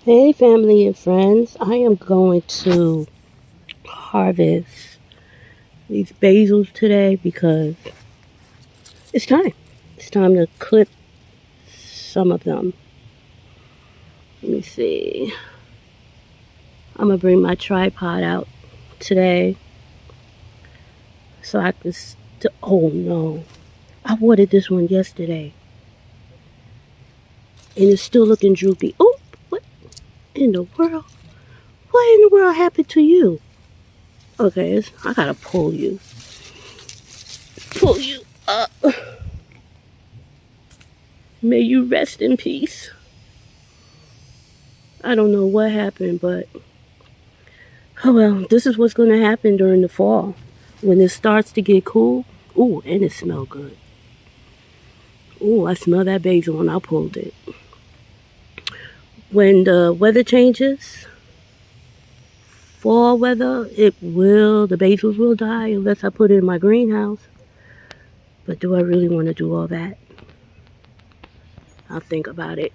Hey, family and friends. I am going to harvest these basils today because it's time. It's time to clip some of them. Let me see. I'm going to bring my tripod out today so I can. Oh no. I watered this one yesterday and it's still looking droopy. Oh, what in the world? What in the world happened to you? Okay, I gotta pull you. Pull you up. May you rest in peace. I don't know what happened, but oh well, this is what's going to happen during the fall. When it starts to get cool, ooh, and it smells good. Ooh, I smell that basil when I pulled it. When the weather changes, fall weather, the basils will die unless I put it in my greenhouse. But do I really want to do all that? I'll think about it.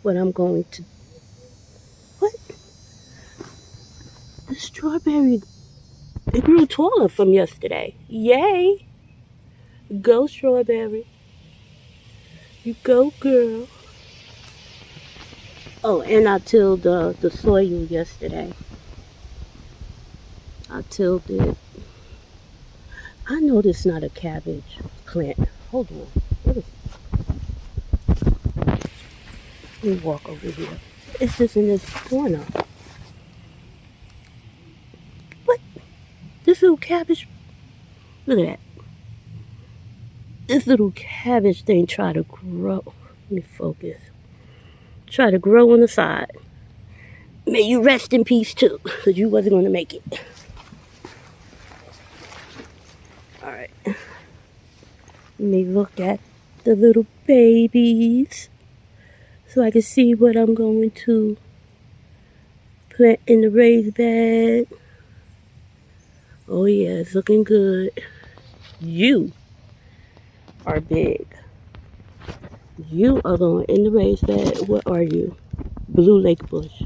What I'm going to, what? The strawberry, it grew taller from yesterday. Yay! Go strawberry. You go, girl. Oh, and I tilled the soil yesterday. I tilled it. I know this is not a cabbage plant. Hold on. What is it? Let me walk over here. It's just in this corner. What? This little cabbage. Look at that. This little cabbage thing tried to grow. Let me focus. Try to grow on the side. May you rest in peace too, because you wasn't going to make it. Alright. Let me look at the little babies so I can see what I'm going to plant in the raised bed. Oh yeah, it's looking good. You are big. You are going in the raised bed. What are you? Blue lake bush.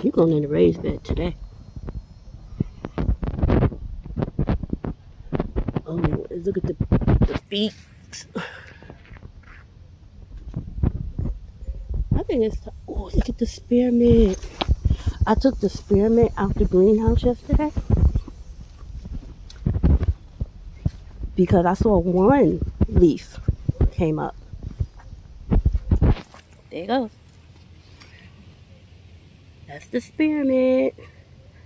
You're going in the raised bed today. Oh, look at the beaks. I think it's, oh, look at the spearmint. I took the spearmint out the greenhouse yesterday because I saw one leaf came up. There you go. That's the spearmint.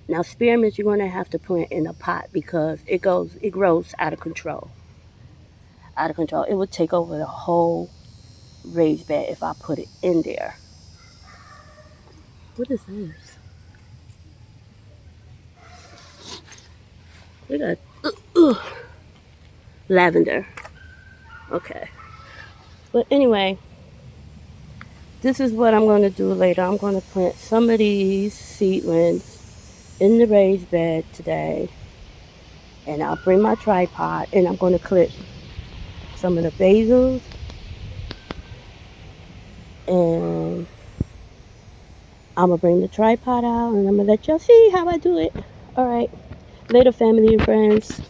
Now spearmint you're going to have to plant in a pot because it grows out of control. Out of control. It would take over the whole raised bed if I put it in there. What is this? We got lavender. Okay. But anyway, this is what I'm going to do later. I'm going to plant some of these seedlings in the raised bed today. And I'll bring my tripod and I'm going to clip some of the basils. And I'm going to bring the tripod out and I'm going to let y'all see how I do it. All right. Later, family and friends.